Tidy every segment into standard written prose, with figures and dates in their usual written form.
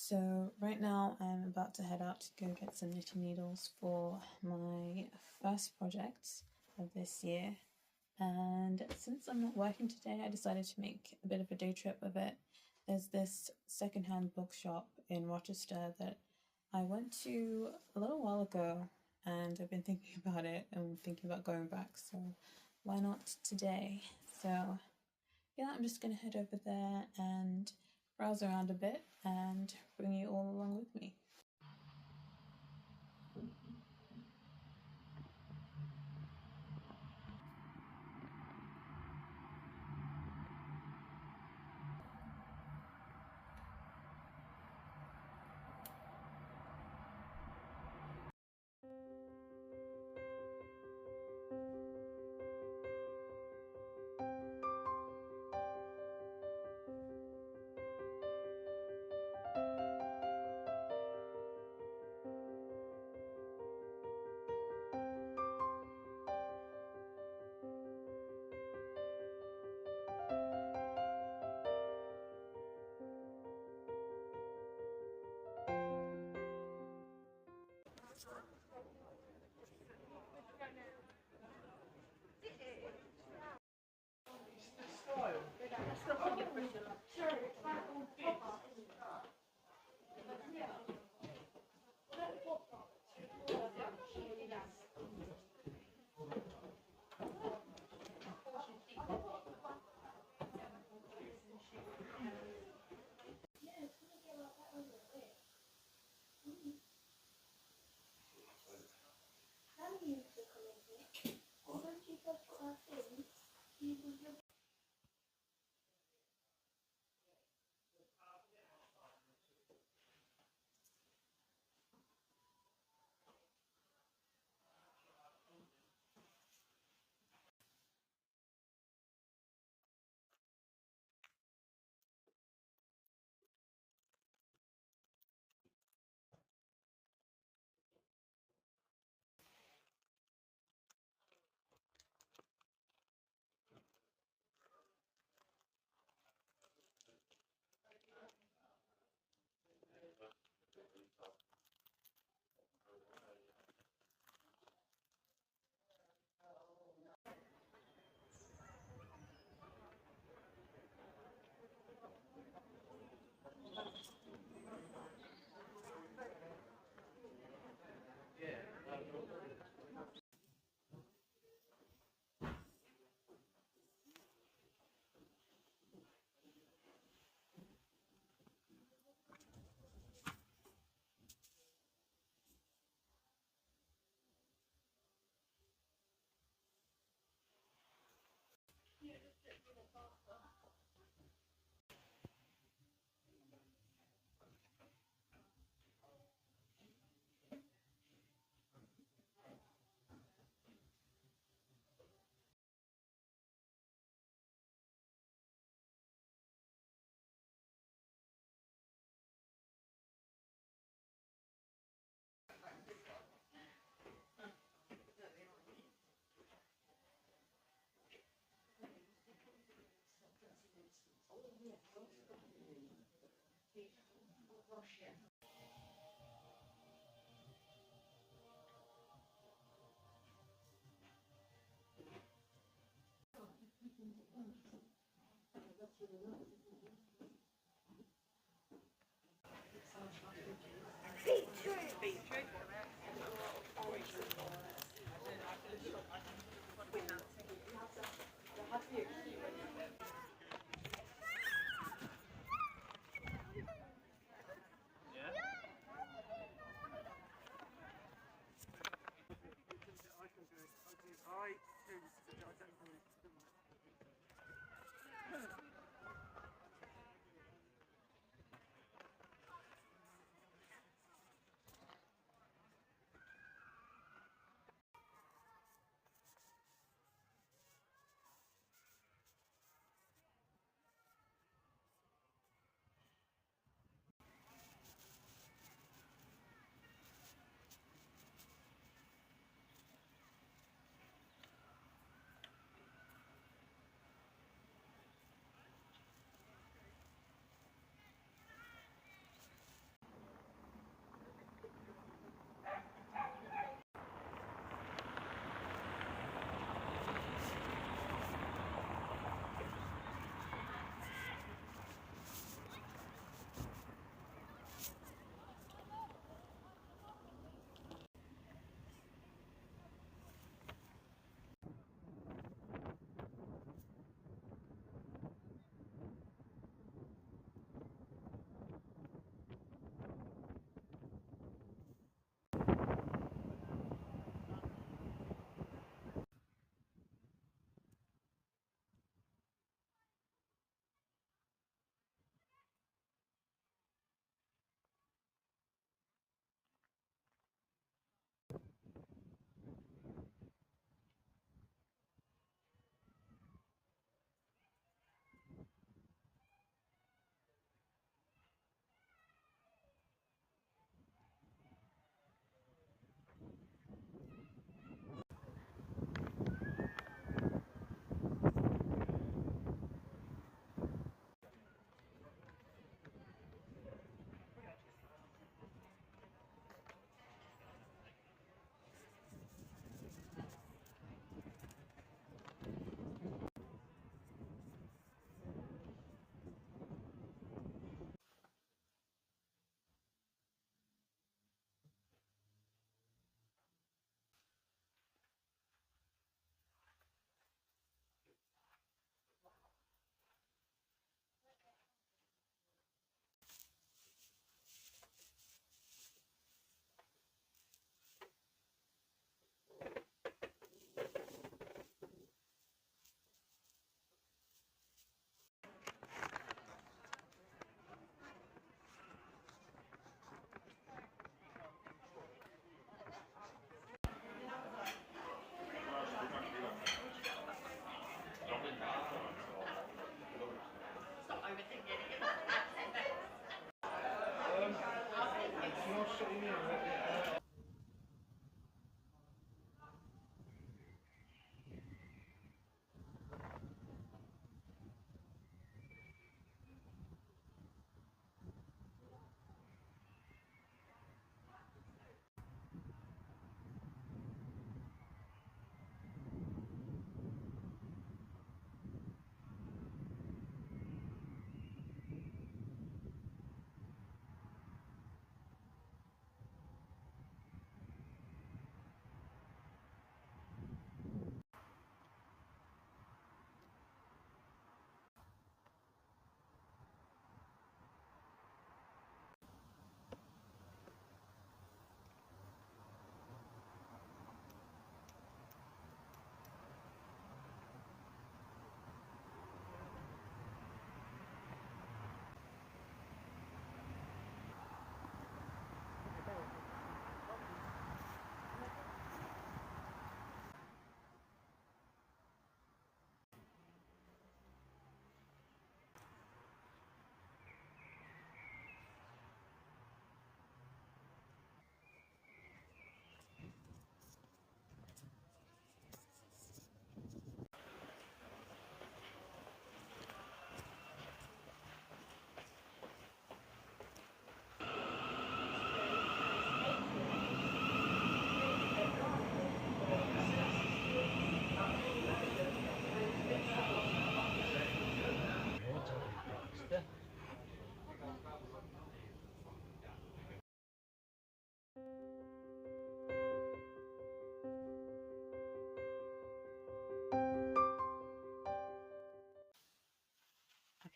So right now I'm about to head out to go get some knitting needles for my first project of this year, and since I'm not working today I decided to make a bit of a day trip of it. There's this secondhand bookshop in Rochester that I went to a little while ago and I've been thinking about it and thinking about going back, so why not today? So yeah, I'm just going to head over there and browse around a bit and bring you all along with me.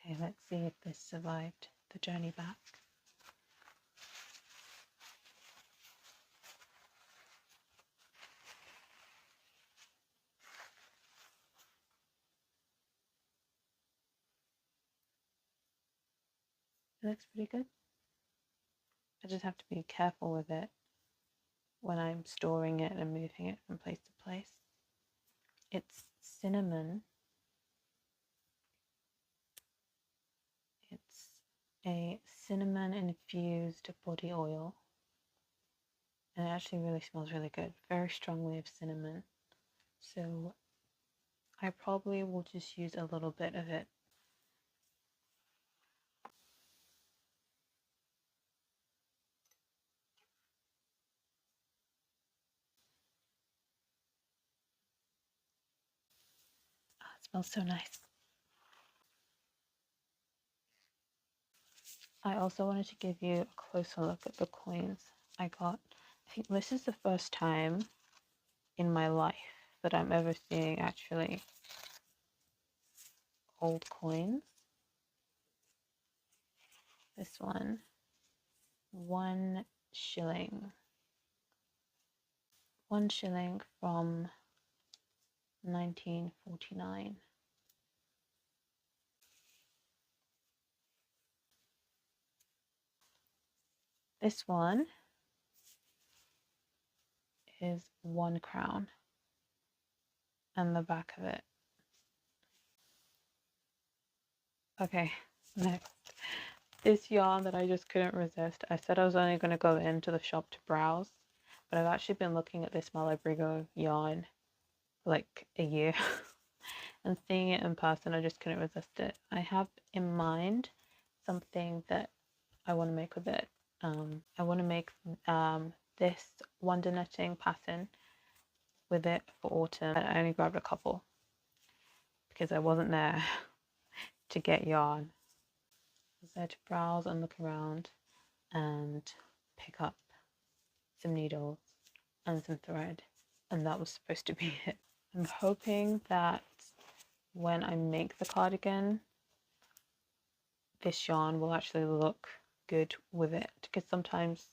Okay, let's see if this survived the journey back. It looks pretty good. I just have to be careful with it when I'm storing it and moving it from place to place. It's cinnamon. It's a cinnamon infused body oil, and it actually really smells really good. Very strongly of cinnamon. So I probably will just use a little bit of it. Oh, it smells so nice. I also wanted to give you a closer look at the coins I got. I think this is the first time in my life that I'm ever seeing actually old coins. This one, 1 shilling. 1 shilling from 1949. This one is 1 crown and the back of it. Okay, next. This yarn that I just couldn't resist. I said I was only going to go into the shop to browse, but I've actually been looking at this Malabrigo yarn for like a year and seeing it in person, I just couldn't resist it. I have in mind something that I want to make with it. I want to make this wonder knitting pattern with it for autumn. I only grabbed a couple because I wasn't there to get yarn. I was there to browse and look around and pick up some needles and some thread, and that was supposed to be it. I'm hoping that when I make the cardigan, this yarn will actually look good with it, because sometimes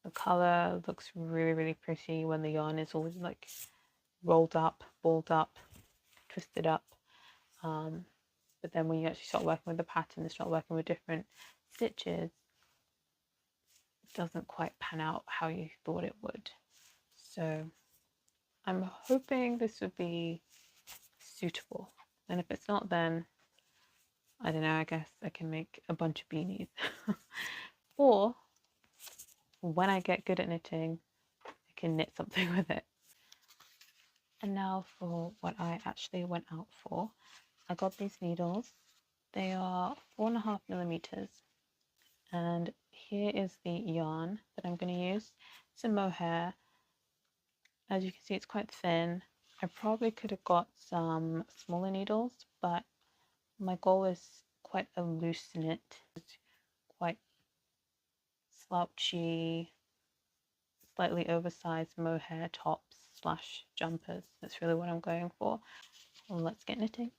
the color looks really pretty when the yarn is all like rolled up, balled up, twisted up, but then when you actually start working with the pattern and start working with different stitches, it doesn't quite pan out how you thought it would. So I'm hoping this would be suitable, and if it's not, then I don't know, I guess I can make a bunch of beanies. Or when I get good at knitting, I can knit something with it. And now for what I actually went out for. I got these needles. They are 4.5 millimeters. And here is the yarn that I'm going to use. It's a mohair. As you can see, it's quite thin. I probably could have got some smaller needles, but my goal is quite a loose knit, quite slouchy, slightly oversized mohair tops / jumpers. That's really what I'm going for. Well, let's get knitting.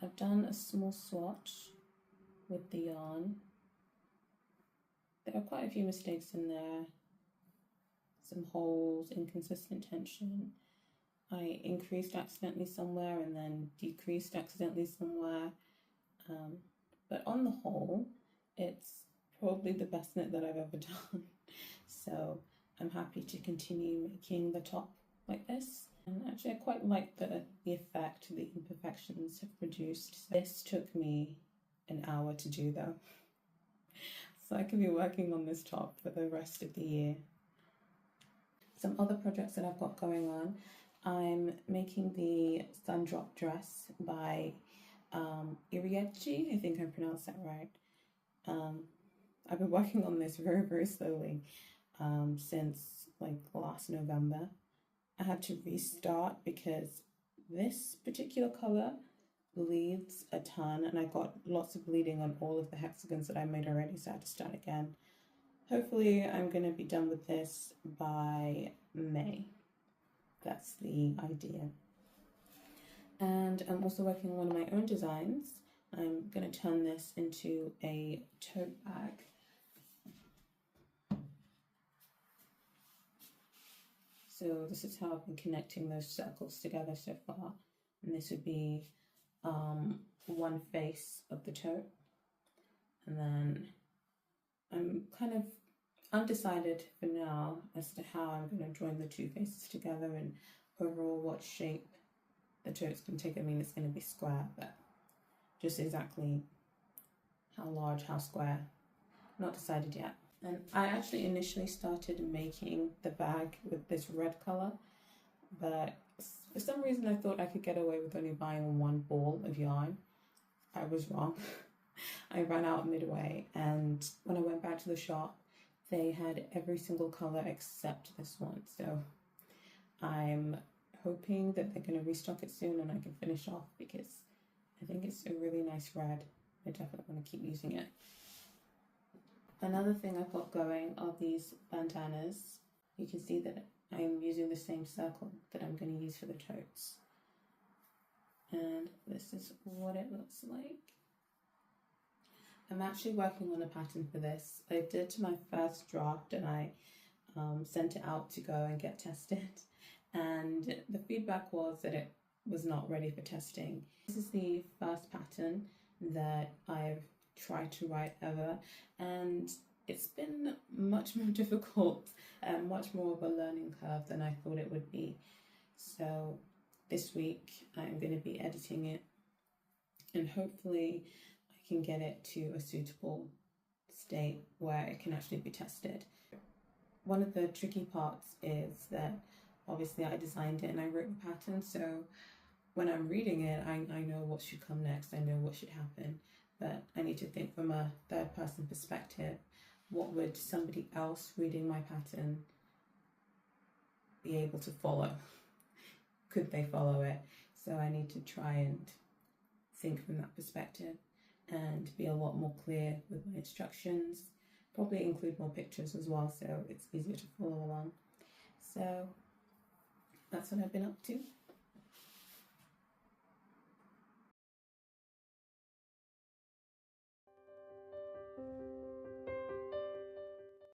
I've done a small swatch with the yarn. There are quite a few mistakes in there. Some holes, inconsistent tension. I increased accidentally somewhere and then decreased accidentally somewhere. But on the whole, it's probably the best knit that I've ever done. So I'm happy to continue making the top like this. And actually I quite like the effect the imperfections have produced. This took me an hour to do though. So I can be working on this top for the rest of the year. Some other projects that I've got going on. I'm making the Sundrop dress by Iriechi. I think I pronounced that right. I've been working on this very, very slowly since like last November. I had to restart because this particular color bleeds a ton and I got lots of bleeding on all of the hexagons that I made already, so I had to start again. Hopefully I'm going to be done with this by May. That's the idea. And I'm also working on one of my own designs. I'm going to turn this into a tote bag. So this is how I've been connecting those circles together so far. And this would be one face of the tote. And then I'm kind of undecided for now as to how I'm going to join the two faces together and overall what shape the tote's going to take. I mean, it's going to be square, but just exactly how large, how square, not decided yet. And I actually initially started making the bag with this red color, but for some reason I thought I could get away with only buying one ball of yarn. I was wrong. I ran out midway, and when I went back to the shop, they had every single color except this one. So I'm hoping that they're going to restock it soon and I can finish off because I think it's a really nice red. I definitely want to keep using it. Another thing I've got going are these bandanas. You can see that I'm using the same circle that I'm going to use for the totes. And this is what it looks like. I'm actually working on a pattern for this. I did my first draft and I sent it out to go and get tested. And the feedback was that it was not ready for testing. This is the first pattern that I've tried to write ever, and it's been much more difficult and much more of a learning curve than I thought it would be. So this week I'm going to be editing it and hopefully I can get it to a suitable state where it can actually be tested. One of the tricky parts is that obviously I designed it and I wrote the pattern, so when I'm reading it, I know what should come next, I know what should happen, but I need to think from a third person perspective. What would somebody else reading my pattern be able to follow? Could they follow it? So I need to try and think from that perspective and be a lot more clear with my instructions. Probably include more pictures as well so it's easier to follow along. So that's what I've been up to.